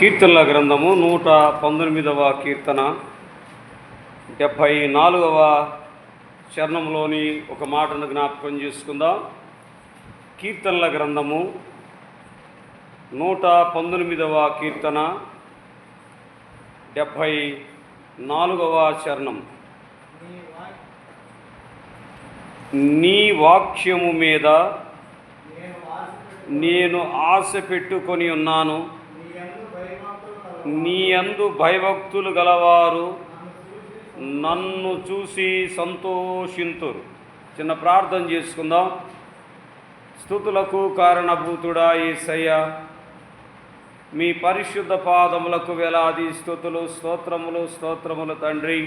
కీర్తనల గ్రంథము 119వ కీర్తన 74వ చరణంలోని ఒక మాటను జ్ఞాపకం చేసుకుందాం. కీర్తనల గ్రంథము 119వ కీర్తన 74వ చరణం. నీ వాక్యము మీద నేను ఆశ పెట్టుకొని ఉన్నాను, నీ యందు భయభక్తులు గలవారు నన్ను చూసి సంతోషింతురు. చిన్న ప్రార్థన చేసుకుందాం. స్తుతులకు కారణభూతుడా యేసయ్య, మీ పరిశుద్ధ పాదములకు వేలాది స్తుతులు, స్తోత్రములు తండ్రి.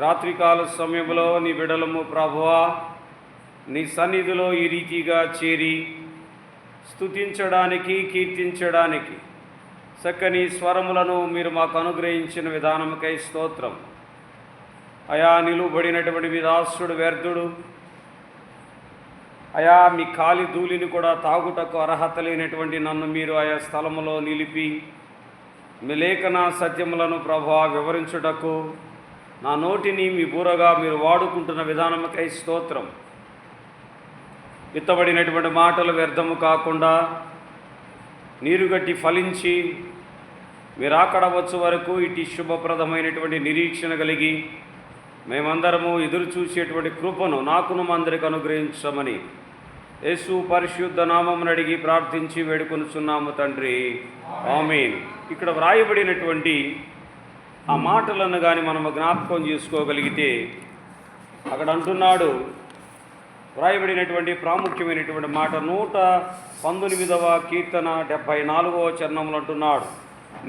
రాత్రికాల సమయంలో నీ బిడలము ప్రభువా, నీ సన్నిధిలో ఈ రీతిగా చేరి స్తుతించడానికి, కీర్తించడానికి చక్కని స్వరములను మీరు మాకు అనుగ్రహించిన విధానముకై స్తోత్రం. అయా, నిలువబడినటువంటి మీ దాసుడు వ్యర్థుడు, అయా మీ కాలి ధూళిని కూడా తాగుటకు అర్హత లేనటువంటి నన్ను మీరు ఆయా స్థలములో నిలిపి మీ లేఖన సత్యములను ప్రభువా వివరించుటకు నా నోటిని మీ బూరగా మీరు వాడుకుంటున్న విధానముకై స్తోత్రం. విత్తబడినటువంటి మాటలు వ్యర్థము కాకుండా నీరుగట్టి ఫలించి మీరు అక్కడ వచ్చు వరకు ఇటు శుభప్రదమైనటువంటి నిరీక్షణ కలిగి మేమందరము ఎదురు చూసేటువంటి కృపను నాకును అందరికి అనుగ్రహించమని యేసు పరిశుద్ధ నామమును అడిగి ప్రార్థించి వేడుకొనుచున్నాము తండ్రి, ఆమేన్. ఇక్కడ వ్రాయబడినటువంటి ఆ మాటలను కానీ మనము జ్ఞాపకం చేసుకోగలిగితే అక్కడ అంటున్నాడు, వ్రాయబడినటువంటి ప్రాముఖ్యమైనటువంటి మాట 119వ కీర్తన 74వ చరణంలో అంటున్నాడు,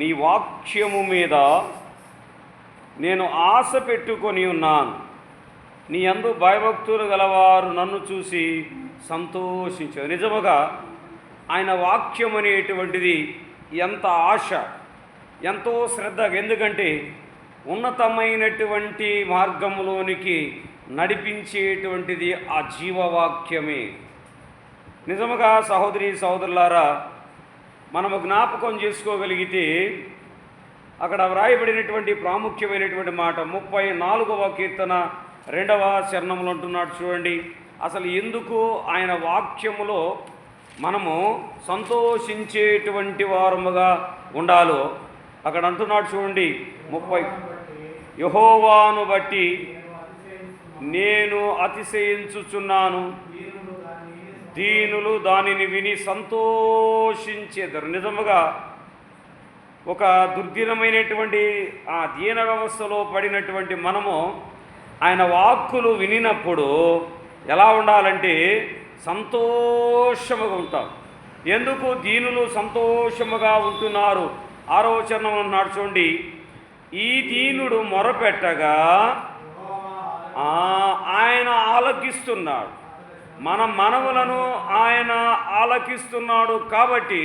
నీ వాక్యము మీద నేను ఆశ పెట్టుకొని ఉన్నాను, నీ యందు భయభక్తులు గలవారు నన్ను చూసి సంతోషించారు. నిజముగా ఆయన వాక్యం అనేటువంటిది ఎంత ఆశ, ఎంతో శ్రద్ధ. ఎందుకంటే ఉన్నతమైనటువంటి మార్గంలోనికి నడిపించేటువంటిది ఆ జీవవాక్యమే. నిజముగా సహోదరి సహోదరులారా, మనము జ్ఞాపకం చేసుకోగలిగితే అక్కడ వ్రాయబడినటువంటి ప్రాముఖ్యమైనటువంటి మాట 34వ కీర్తన 2వ చరణంలో అంటున్నాడు. చూడండి, అసలు ఎందుకు ఆయన వాక్యములో మనము సంతోషించేటువంటి వారముగా ఉండాలో అక్కడ అంటున్నాడు. చూడండి 30, యెహోవాను బట్టి నేను అతిశయించుచున్నాను, దీనులు దానిని విని సంతోషించేదరు. నిజముగా ఒక దుర్దినమైనటువంటి ఆ దీన వ్యవస్థలో పడినటువంటి మనము ఆయన వాక్కులు వినినప్పుడు ఎలా ఉండాలంటే సంతోషముగా ఉంటాం. ఎందుకు దీనులు సంతోషముగా ఉంటున్నారు? 6వ చరణం అన్నాడు. చూడండి, ఈ దీనుడు మొరపెట్టగా ఆయన ఆలకిస్తున్నాడు. మన మనవులను ఆయన ఆలకిస్తున్నాడు. కాబట్టి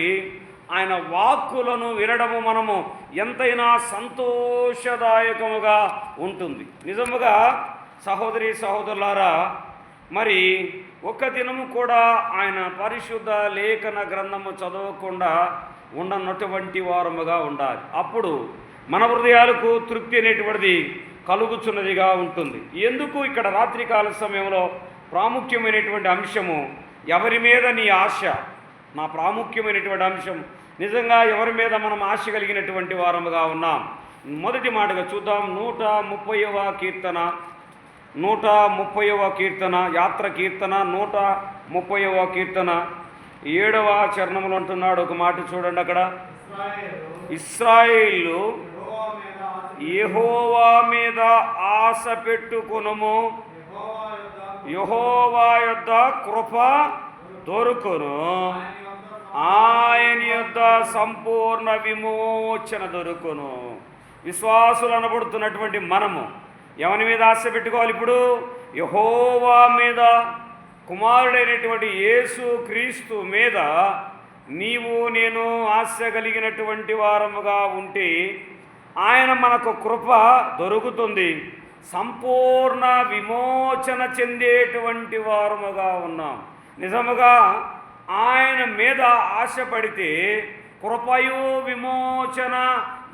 ఆయన వాక్కులను వినడము మనము ఎంతైనా సంతోషదాయకముగా ఉంటుంది. నిజముగా సహోదరి సహోదరులారా, మరి ఒక్క దినము కూడా ఆయన పరిశుద్ధ లేఖన గ్రంథము చదవకుండా ఉండనటువంటి వారముగా ఉండాలి. అప్పుడు మన హృదయాలకు తృప్తి అనేటువంటిది కలుగుచున్నదిగా ఉంటుంది. ఎందుకు ఇక్కడ రాత్రికాల సమయంలో ప్రాముఖ్యమైనటువంటి అంశము ఎవరి మీద నీ ఆశ? నా ప్రాముఖ్యమైనటువంటి అంశం నిజంగా ఎవరి మీద మనం ఆశ కలిగినటువంటి వారముగా ఉన్నాం. మొదటి మాటగా చూద్దాం. 130వ కీర్తన 130వ కీర్తన యాత్ర కీర్తన 130వ కీర్తన 7వ చరణంలో అంటున్నాడు ఒక మాట. చూడండి, అక్కడ ఇశ్రాయేలు యెహోవా మీద ఆశ పెట్టుకొనుము, యెహోవా యొద్ద కృప దొరుకును, ఆయన యొద్ద సంపూర్ణ విమోచన దొరుకును. విశ్వాసులు అనబడుతున్నటువంటి మనము ఎవరి మీద ఆశ పెట్టుకోవాలి? ఇప్పుడు యెహోవా మీద, కుమారుడైనటువంటి యేసు క్రీస్తు మీద నీవు నేను ఆశ కలిగినటువంటి వారముగా ఉంటే ఆయన మనకు కృప దొరుకుతుంది, సంపూర్ణ విమోచన చెందేటువంటి వారముగా ఉన్నాం. నిజముగా ఆయన మీద ఆశపడితే కృపయు విమోచన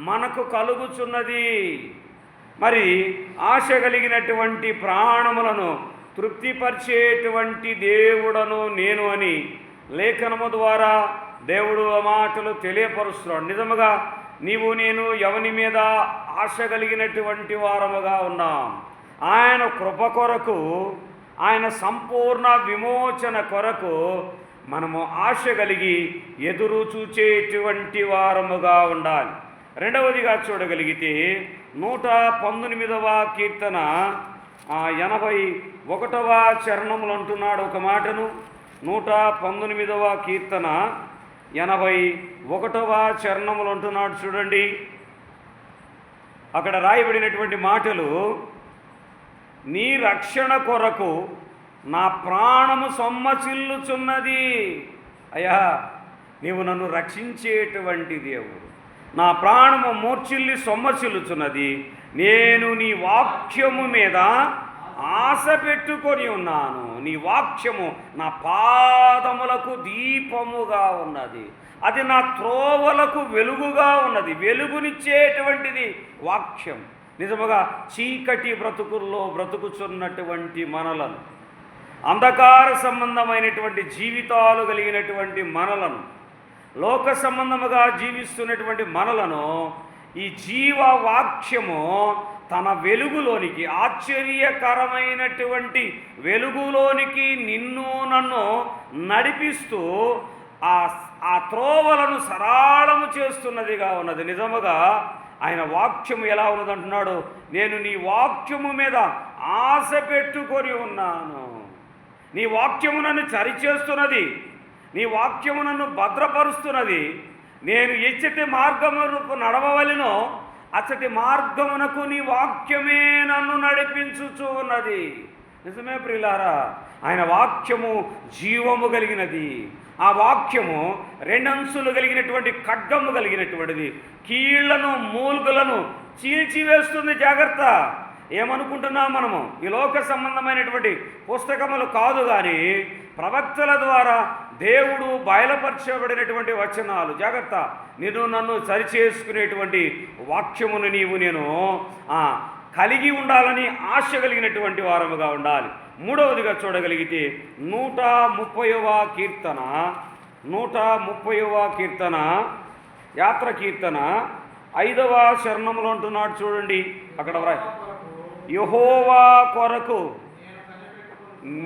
మనకు కలుగుచున్నది. మరి ఆశ కలిగినటువంటి ప్రాణములను తృప్తిపరిచేటువంటి దేవుడను నేను అని లేఖనము ద్వారా దేవుడు ఆ మాటలు తెలియపరుస్తున్నాడు. నిజముగా నీవు నేను ఎవని మీద ఆశ కలిగినటువంటి వారముగా ఉన్నాం. ఆయన కృప కొరకు, ఆయన సంపూర్ణ విమోచన కొరకు మనము ఆశ కలిగి ఎదురు చూచేటువంటి వారముగా ఉండాలి. రెండవదిగా చూడగలిగితే 119వ కీర్తన 81వ చరణములు అంటున్నాడు ఒక మాటను. 119వ కీర్తన 81వ చరణములు అంటున్నాడు చూడండి. అక్కడ రాయబడినటువంటి మాటలు, నీ రక్షణ కొరకు నా ప్రాణము సొమ్మసిల్లుచున్నది. అయ్యా, నీవు నన్ను రక్షించేటువంటి దేవుడు. నా ప్రాణము మూర్ఛిల్లి సొమ్మసిల్లుచున్నది. నేను నీ వాక్యము మీద ఆశ పెట్టుకొని ఉన్నాను. నీ వాక్యము నా పాదములకు దీపముగా ఉన్నది, అది నా త్రోవలకు వెలుగుగా ఉన్నది. వెలుగునిచ్చేటువంటిది వాక్యం. నిజముగా చీకటి బ్రతుకుల్లో బ్రతుకుచున్నటువంటి మనలను, అంధకార సంబంధమైనటువంటి జీవితాలు కలిగినటువంటి మనలను, లోక సంబంధముగా జీవిస్తున్నటువంటి మనలను ఈ జీవవాక్యము తన వెలుగులోనికి, ఆశ్చర్యకరమైనటువంటి వెలుగులోనికి నిన్ను నన్ను నడిపిస్తూ ఆ త్రోవలను సరళము చేస్తున్నదిగా ఉన్నది. నిజముగా ఆయన వాక్యము ఎలా ఉన్నదంటున్నాడు, నేను నీ వాక్యము మీద ఆశ పెట్టుకొని ఉన్నాను. నీ వాక్యము నన్ను సరిచేస్తున్నది, నీ వాక్యము నన్ను భద్రపరుస్తున్నది. నేను ఎచ్చటి మార్గమునకు నడవవలెనో అచ్చటి మార్గమునకు నీ వాక్యమే నన్ను నడిపించుచూ ఉన్నది. నిజమే ప్రియులారా, ఆయన వాక్యము జీవము కలిగినది. ఆ వాక్యము రెండంచులు కలిగినటువంటి ఖడ్గము కలిగినటువంటిది. కీళ్లను మూల్గులను చీల్చివేస్తుంది. జాగ్రత్త. ఏమనుకుంటున్నాం మనము? ఈ లోక సంబంధమైనటువంటి పుస్తకములు కాదు, కానీ ప్రవక్తల ద్వారా దేవుడు బయలుపరచబడినటువంటి వచనాలు. జాగ్రత్త. నేను నన్ను సరిచేసుకునేటువంటి వాక్యమును నేను కలిగి ఉండాలని ఆశ కలిగినటువంటి వారముగా ఉండాలి. మూడవదిగా చూడగలిగితే 130వ కీర్తన 130వ కీర్తన యాత్ర కీర్తన 5వ చరణములు అంటున్నాడు చూడండి. అక్కడ యెహోవా కొరకు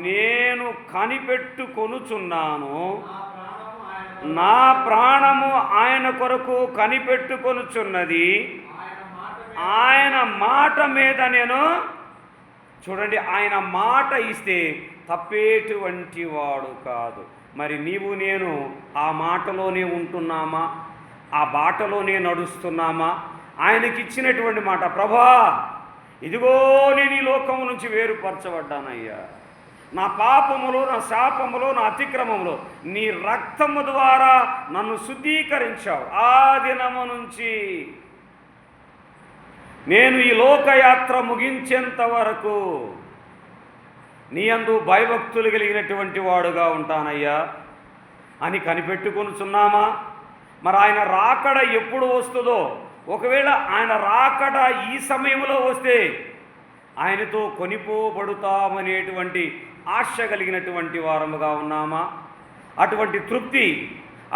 నేను కనిపెట్టుకొనుచున్నాను, నా ప్రాణము ఆయన కొరకు కనిపెట్టుకొనుచున్నది. ఆయన మాట మీద నేను, చూడండి, ఆయన మాట ఇస్తే తప్పేటువంటి వాడు కాదు. మరి నీవు నేను ఆ మాటలోనే ఉంటున్నామా? ఆ బాటలోనే నడుస్తున్నామా? ఆయనకిచ్చినటువంటి మాట, ప్రభా ఇదిగో నేను ఈ లోకము నుంచి వేరుపరచబడ్డానయ్యా. నా పాపములో, నా శాపములో, నా అతిక్రమములో నీ రక్తము ద్వారా నన్ను శుద్ధీకరించావు. ఆ దినము నుంచి నేను ఈ లోకయాత్ర ముగించేంత వరకు నీ యందు భయభక్తులు కలిగినటువంటి వాడుగా ఉంటానయ్యా అని కనిపెట్టుకొనుచున్నామా? మరి ఆయన రాకడ ఎప్పుడు వస్తుందో, ఒకవేళ ఆయన రాకడ ఈ సమయంలో వస్తే ఆయనతో కొనిపోబడుతామనేటువంటి ఆశ కలిగినటువంటి వారముగా ఉన్నామా? అటువంటి తృప్తి,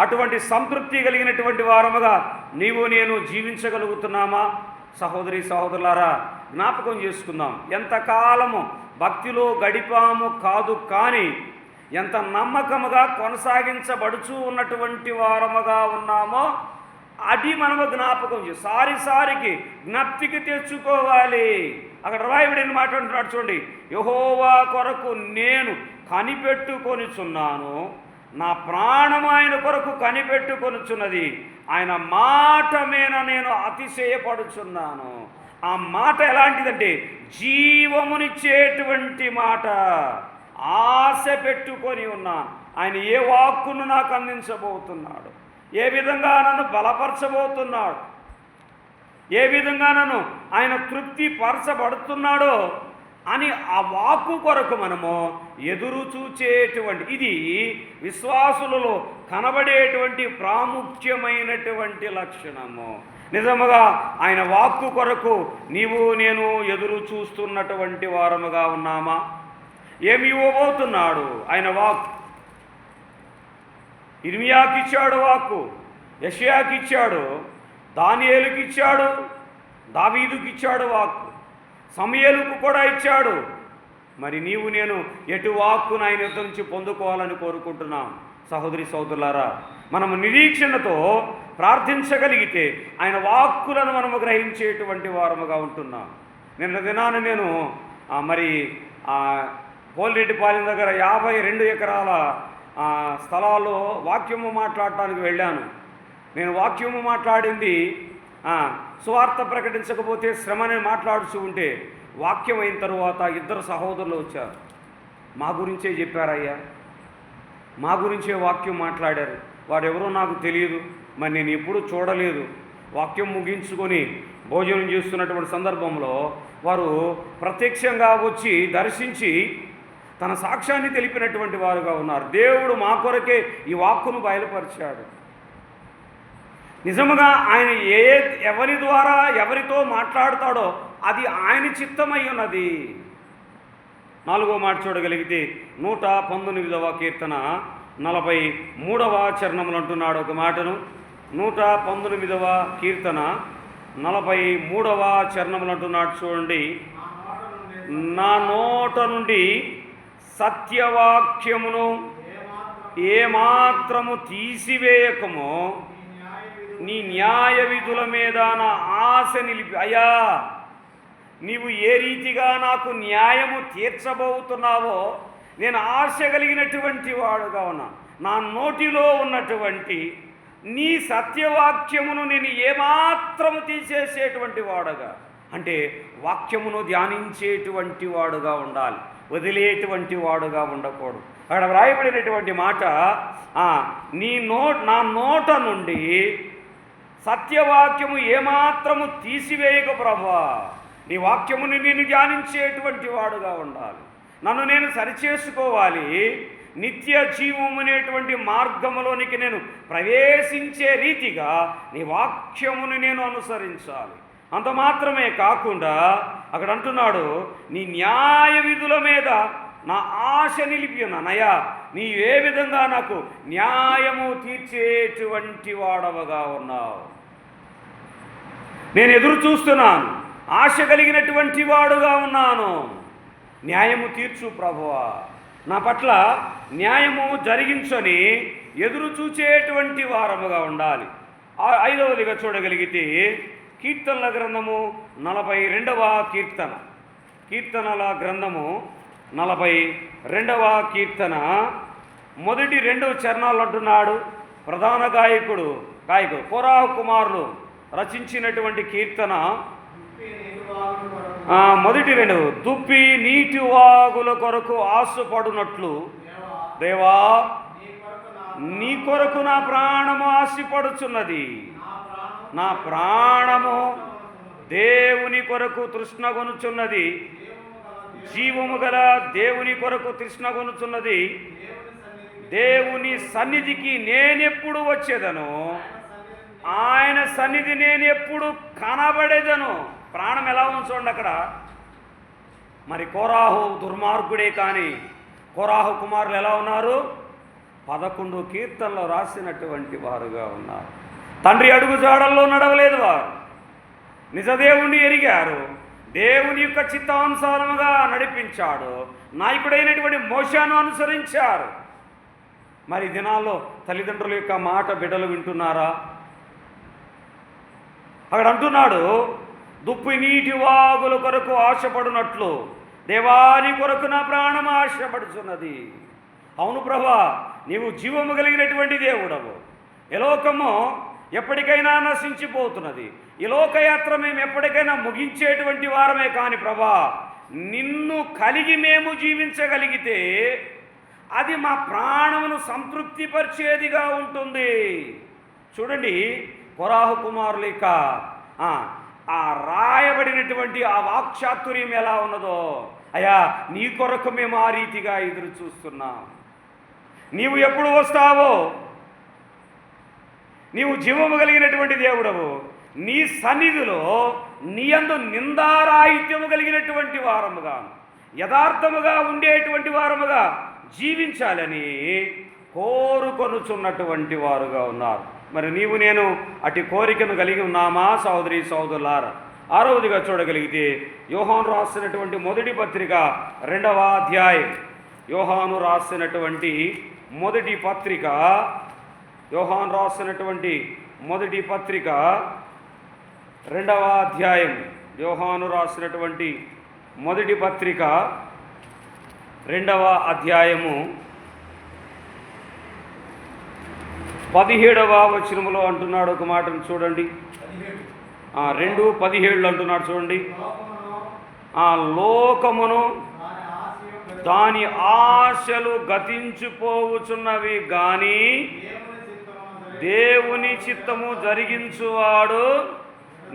అటువంటి సంతృప్తి కలిగినటువంటి వారముగా నీవు నేను జీవించగలుగుతున్నామా? సహోదరి సహోదరులారా, జ్ఞాపకం చేసుకుందాం. ఎంతకాలము భక్తిలో గడిపాము కాదు, కానీ ఎంత నమ్మకముగా కొనసాగించబడుచూ ఉన్నటువంటి వారముగా ఉన్నామో అది మనము జ్ఞాపకం సారికి జ్ఞప్తికి తెచ్చుకోవాలి. అక్కడ రాయబడిన మాట అంటున్నాడు చూడండి, యెహోవా కొరకు నేను కనిపెట్టుకొనుచున్నాను, నా ప్రాణం ఆయన కొరకు కనిపెట్టుకొనుచున్నది. ఆయన మాట మీద నేను అతిశయపడుచున్నాను. ఆ మాట ఎలాంటిదంటే జీవమునిచ్చేటువంటి మాట. ఆశ పెట్టుకొని ఉన్నాను. ఆయన ఏ వాక్కును నాకు అందించబోతున్నాడు, ఏ విధంగా నన్ను బలపరచబోతున్నాడు, ఏ విధంగా నన్ను ఆయన తృప్తి పరచబడుతున్నాడో అని ఆ వాక్కు కొరకు మనము ఎదురు చూచేటువంటి, ఇది విశ్వాసులలో కనబడేటువంటి ప్రాముఖ్యమైనటువంటి లక్షణము. నిజముగా ఆయన వాక్కు కొరకు నీవు నేను ఎదురు చూస్తున్నటువంటి వారముగా ఉన్నామా? ఏమి ఇవ్వబోతున్నాడు ఆయన వాక్కు? ఇర్మియాకి ఇచ్చాడు వాక్కు, యెషయాకి ఇచ్చాడు, దానియేలుకి ఇచ్చాడు, దావీదుకి ఇచ్చాడు వాక్కు, సమూయేలుకు కూడా ఇచ్చాడు. మరి నీవు నేను ఎటు వాక్కును ఆయన యుద్ధ నుంచి పొందుకోవాలని కోరుకుంటున్నాం. సహోదరి సహోదరులారా, మనము నిరీక్షణతో ప్రార్థించగలిగితే ఆయన వాక్కులను మనము గ్రహించేటువంటి వారముగా ఉంటున్నాం. నిన్న దినాన నేను పోలిరెడ్డిపాలెం దగ్గర 52 ఎకరాల స్థలాల్లో వాక్యము మాట్లాడటానికి వెళ్ళాను. నేను వాక్యము మాట్లాడింది సువార్త ప్రకటించకపోతే శ్రమని మాట్లాడుతూ ఉంటే, వాక్యం అయిన తరువాత 2 సహోదరులు వచ్చారు. మా గురించే చెప్పారయ్యా, మా గురించే వాక్యం మాట్లాడారు. వారెవరో నాకు తెలియదు, మరి నేను ఎప్పుడూ చూడలేదు. వాక్యం ముగించుకొని భోజనం చేస్తున్నటువంటి సందర్భంలో వారు ప్రత్యక్షంగా వచ్చి దర్శించి తన సాక్ష్యాన్ని తెలిపినటువంటి వారుగా ఉన్నారు. దేవుడు మా కొరకే ఈ వాక్కును బయలుపరిచాడు. నిజముగా ఆయన ఎవరి ద్వారా ఎవరితో మాట్లాడతాడో అది ఆయన చిత్తమై ఉన్నది. 4వ మాట చూడగలిగితే 119వ కీర్తన 43వ చరణములు అంటున్నాడు ఒక మాటను. 119వ కీర్తన 43వ చరణములు అంటున్నాడు చూడండి. నా నోట నుండి సత్యవాక్యమును ఏమాత్రము తీసివేయకము, నీ న్యాయ విధుల మీద నా ఆశ నిలిపి. అయ్యా, నీవు ఏ రీతిగా నాకు న్యాయము తీర్చబోతున్నావో నేను ఆశ కలిగినటువంటి వాడుగా ఉన్నా. నా నోటిలో ఉన్నటువంటి నీ సత్యవాక్యమును నేను ఏమాత్రము తీసేసేటువంటి వాడుగా, అంటే వాక్యమును ధ్యానించేటువంటి వాడుగా ఉండాలి, వదిలేటువంటి వాడుగా ఉండకూడదు. అక్కడ వ్రాయబడినటువంటి మాట, నా నోట నుండి సత్యవాక్యము ఏమాత్రము తీసివేయక ప్రభువా, నీ వాక్యముని నేను ధ్యానించేటువంటి వాడుగా ఉండాలి. నన్ను నేను సరిచేసుకోవాలి. నిత్య జీవం అనేటువంటి మార్గములోనికి నేను ప్రవేశించే రీతిగా నీ వాక్యమును నేను అనుసరించాలి. అంత మాత్రమే కాకుండా అక్కడ అంటున్నాడు, నీ న్యాయ విధుల మీద నా ఆశ నిలిపి ఉన్నానయ్యా, నీ ఏ విధంగా నాకు న్యాయము తీర్చేటువంటి వాడవగా ఉన్నావు. నేను ఎదురు చూస్తున్నాను, ఆశ కలిగినటువంటి వాడుగా ఉన్నాను. న్యాయము తీర్చు ప్రభువా, నా పట్ల న్యాయము జరిగించని ఎదురు చూచేటువంటి వారముగా ఉండాలి. 5వదిగా చూడగలిగితే కీర్తనల గ్రంథము 42వ కీర్తన, కీర్తనల గ్రంథము 42వ కీర్తన మొదటి 2 చరణాలు అంటున్నాడు. ప్రధాన గాయకుడు కోరాహు కుమారులు రచించినటువంటి కీర్తన మొదటి 2, దుప్పి నీటి వాగుల కొరకు ఆశపడునట్లు దేవా నీ కొరకు నా ప్రాణము ఆశపడుచున్నది. నా ప్రాణము దేవుని కొరకు తృష్ణగొనుచున్నది, జీవము గల దేవుని కొరకు తృష్ణగొనుచున్నది. దేవుని సన్నిధికి నేనెప్పుడు వచ్చేదను, ఆయన సన్నిధి నేను ఎప్పుడు కనబడేదను. ప్రాణం ఎలా ఉంచండి అక్కడ. మరి కోరాహు దుర్మార్గుడే, కానీ కోరాహు కుమారులు ఎలా ఉన్నారు? 11 కీర్తనలో రాసినటువంటి వారుగా ఉన్నారు. తండ్రి అడుగు జాడల్లో నడవలేదు వారు, నిజదేవుణ్ణి ఎరిగారు, దేవుని యొక్క చిత్తానుసారముగా నడిపించాడు, నాయకుడైనటువంటి మోషేను అనుసరించారు. మరి దినాల్లో తల్లిదండ్రుల యొక్క మాట బిడ్డలు వింటున్నారా? అక్కడ అంటున్నాడు, దుప్పి నీటి వాగుల కొరకు ఆశపడునట్లు దేవాని కొరకు నా ప్రాణం ఆశపడుచున్నది. అవును ప్రభా, నీవు జీవము కలిగినటువంటి దేవుడవు. ఈ లోకము ఎప్పటికైనా నశించిపోతున్నది. ఈ లోకయాత్ర మేము ఎప్పటికైనా ముగించేటువంటి వారమే. కానీ ప్రభా, నిన్ను కలిగి మేము జీవించగలిగితే అది మా ప్రాణమును సంతృప్తిపరిచేదిగా ఉంటుంది. చూడండి, కోరాహు కుమారుల యొక్క రాయబడినటువంటి ఆ వాక్చాతుర్యం ఎలా ఉన్నదో. అయ్యా నీ కొరకు మేము ఆ రీతిగా ఎదురు చూస్తున్నాం. నీవు ఎప్పుడు వస్తావో, నీవు జీవము కలిగినటువంటి దేవుడవు, నీ సన్నిధిలో నీ యందు నిందారాహిత్యము కలిగినటువంటి వారముగా, యథార్థముగా ఉండేటువంటి వారముగా జీవించాలని కోరుకొనుచున్నటువంటి వారుగా ఉన్నారు. మరి నీవు నేను అటు కోరికను కలిగి ఉన్నామా సహోదరి సహోదరులారా? ఆరవదిగా చూడగలిగితే యోహాను రాసినటువంటి మొదటి పత్రిక 2వ అధ్యాయం, యోహాను రాసినటువంటి మొదటి పత్రిక, యోహాను రాసినటువంటి మొదటి పత్రిక 2వ అధ్యాయం, యోహాను రాసినటువంటి మొదటి పత్రిక 2వ అధ్యాయము 17వ వచనములో అంటున్నాడు ఒక మాటను చూడండి. 2:17 అంటున్నాడు చూడండి. లోకమును దాని ఆశలు గతించిపోవుచున్నవి గాని దేవుని చిత్తము జరిగించువాడు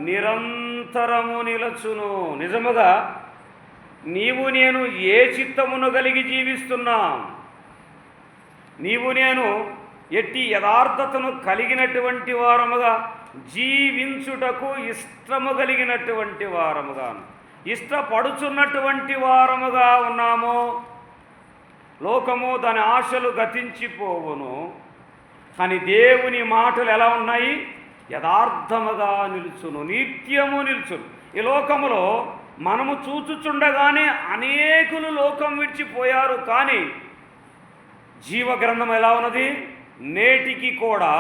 నిరంతరము నిలచును. నిజముగా నీవు నేను ఏ చిత్తమును కలిగి జీవిస్తున్నాం? నీవు నేను ఎట్టి యథార్థతను కలిగినటువంటి వారముగా జీవించుటకు ఇష్టము కలిగినటువంటి వారముగాను, ఇష్టపడుచున్నటువంటి వారముగా ఉన్నాము. లోకము దాని ఆశలు గతించిపోవును, కానీ దేవుని మాటలు ఎలా ఉన్నాయి? యథార్థముగా నిలుచును, నిత్యము నిలుచును. ఈ లోకములో మనము చూచుచుండగానే అనేకులు లోకం విడిచిపోయారు, కానీ జీవగ్రంథం ఎలా ఉన్నది? నేటికి కూడా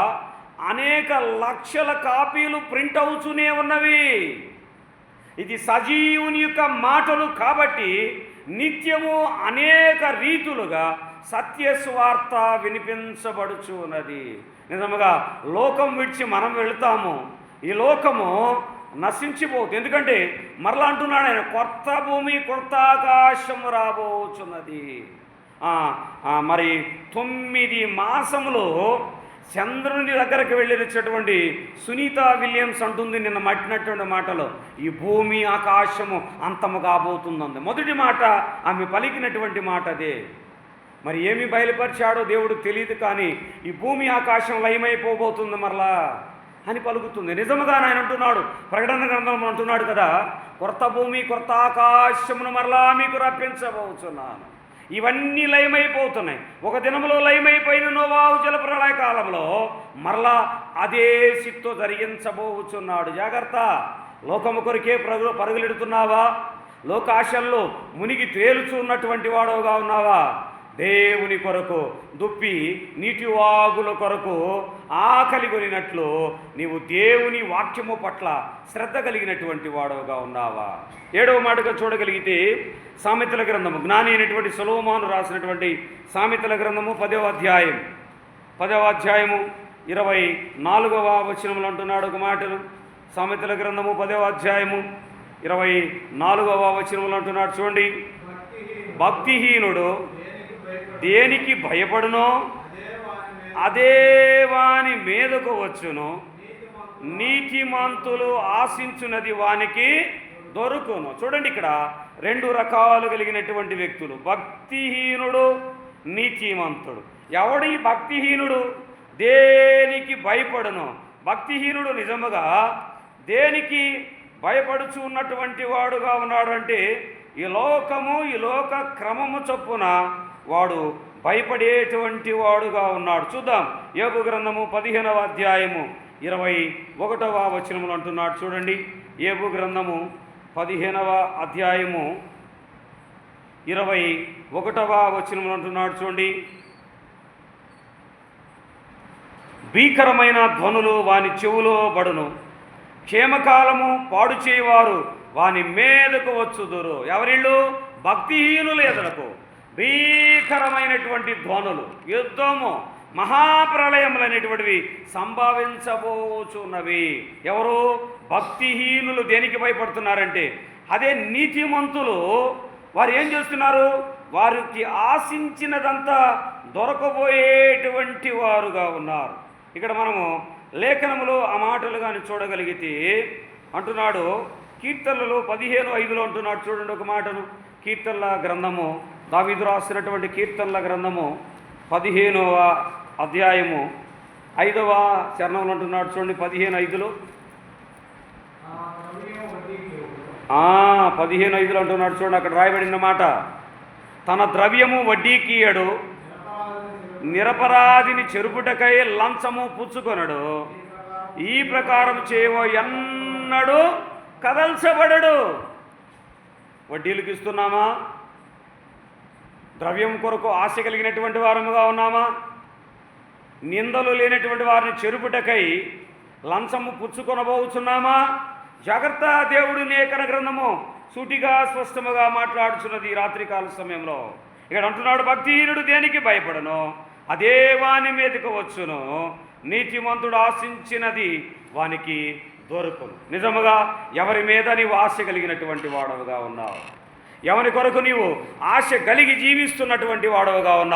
అనేక లక్షల కాపీలు ప్రింట్ అవుతూనే ఉన్నవి. ఇది సజీవుని యొక్క మాటలు కాబట్టి నిత్యము అనేక రీతులుగా సత్యస్వార్త వినిపించబడుచు ఉన్నది. నిజముగా లోకం విడిచి మనం వెళతాము, ఈ లోకము నశించిపోతుంది. ఎందుకంటే మరలా అంటున్నాడు ఆయన, కొత్త భూమి కొత్త ఆకాశము రాబోచున్నది. మరి 9 మాసములు చంద్రుని దగ్గరకు వెళ్ళినటువంటి సునీత విలియమ్స్ అంటుంది నిన్న మట్టినటువంటి మాటలో, ఈ భూమి ఆకాశము అంతము కాబోతుందంది. మొదటి మాట ఆమె పలికినటువంటి మాట అదే. మరి ఏమి బయలుపరిచాడో దేవుడు తెలియదు, కానీ ఈ భూమి ఆకాశం లయమైపోబోతుంది మరలా అని పలుకుతుంది. నిజముగా ఆయన అంటున్నాడు, ప్రకటన గ్రంథంలో అంటున్నాడు కదా, కొత్త భూమి కొత్త ఆకాశమును మరలా మీకు రప్పించబోతున్నాను. ఇవన్నీ లయమైపోతున్నాయి. ఒక దినములో లయమైపోయిన నోవాహు జలప్రళయ కాలంలో మరలా అదే సిత్తు జరిగించబోచున్నాడు. జాగ్రత్త. లోకము కొరికే పరుగులెడుతున్నావా? లోకాశల్లో మునిగి తేలుచున్నటువంటి వాడవుగా ఉన్నావా? దేవుని కొరకు దుప్పి నీటి వాగుల కొరకు ఆకలి కొనినట్లు నీవు దేవుని వాక్యము పట్ల శ్రద్ధ కలిగినటువంటి వాడవుగా ఉన్నావా? 7వ మాటగా చూడగలిగితే సామెతల గ్రంథము, జ్ఞాని అయినటువంటి సొలొమోను రాసినటువంటి సామెతల గ్రంథము 10వ అధ్యాయం 24వ వచనములు అంటున్నాడు ఒక మాటను. సామెతల గ్రంథము 10వ అధ్యాయము 24వ వచనములు అంటున్నాడు చూడండి. భక్తిహీనుడు దేనికి భయపడునో అదే వాని మీదకు వచ్చును, నీతిమంతులు ఆశించున్నది వానికి దొరుకును. చూడండి, ఇక్కడ 2 రకాలు కలిగినటువంటి వ్యక్తులు, భక్తిహీనుడు, నీతిమంతుడు. ఎవడు ఈ భక్తిహీనుడు? దేనికి భయపడును. భక్తిహీనుడు నిజముగా దేనికి భయపడుచు ఉన్నటువంటి వాడుగా ఉన్నాడు అంటే, ఈ లోకము ఈ లోక క్రమము చొప్పున వాడు భయపడేటువంటి వాడుగా ఉన్నాడు. చూద్దాం, యోబు గ్రంథము 15వ అధ్యాయము 21వ వచనములు అంటున్నాడు చూడండి. యోబు గ్రంథము 15వ అధ్యాయము 21వ వచనములు అంటున్నాడు చూడండి. భీకరమైన ధ్వనులు వాని చెవులో బడును, క్షేమకాలము పాడు చేయవారు వాని మీదకు వచ్చుదురు. ఎవరిళ్ళు? భక్తిహీనులు ఎదురకు భీకరమైనటువంటి ధ్వనులు, యుద్ధము, మహాప్రళయములు అనేటువంటివి సంభవించబోచున్నవి. ఎవరు? భక్తిహీనులు. దేనికి భయపడుతున్నారంటే, అదే నీతిమంతులు వారు ఏం చేస్తున్నారు? వారికి ఆశించినదంతా దొరకబోయేటువంటి వారుగా ఉన్నారు. ఇక్కడ మనము లేఖనములో ఆ మాటలు కానీ చూడగలిగితే అంటున్నాడు, కీర్తనలలో 15:5 అంటున్నాడు చూడండి ఒక మాటను. కీర్తనల గ్రంథము, దావీదు రాసినటువంటి కీర్తనల గ్రంథము 15వ అధ్యాయము 5వ చరణంలో అంటున్నాడు చూడండి. 15:5లో 15:5లో అంటున్నాడు చూడండి. అక్కడ రాయబడిన మాట, తన ద్రవ్యము వడ్డీకి ఇయ్యడు, నిరపరాధిని చెరుపుటకై లంచము పుచ్చుకొనడు, ఈ ప్రకారం చేయవో ఎన్నడూ కదల్చబడడు. వడ్డీలకు ఇస్తున్నామా? ద్రవ్యం కొరకు ఆశ కలిగినటువంటి వారముగా ఉన్నామా? నిందలు లేనటువంటి వారిని చెరుపుటకై లంచము పుచ్చుకొనబోచున్నామా? జాగ్రత్త, దేవుడు లేఖన గ్రంథము సూటిగా స్పష్టముగా మాట్లాడుచున్నది ఈ రాత్రికాల సమయంలో. ఇక్కడ అంటున్నాడు, భక్తిహీనుడు దేనికి భయపడను, అదే వాని మీదకు వచ్చును, నీతిమంతుడు ఆశించినది వానికి దొరుకును. నిజముగా ఎవరి మీద నీవు ఆశ కలిగినటువంటి వాడవుగా ఉన్నావు? ఎవరి కొరకు నీవు ఆశ కలిగి జీవిస్తున్నటువంటి వాడవుగా ఉన్నావు?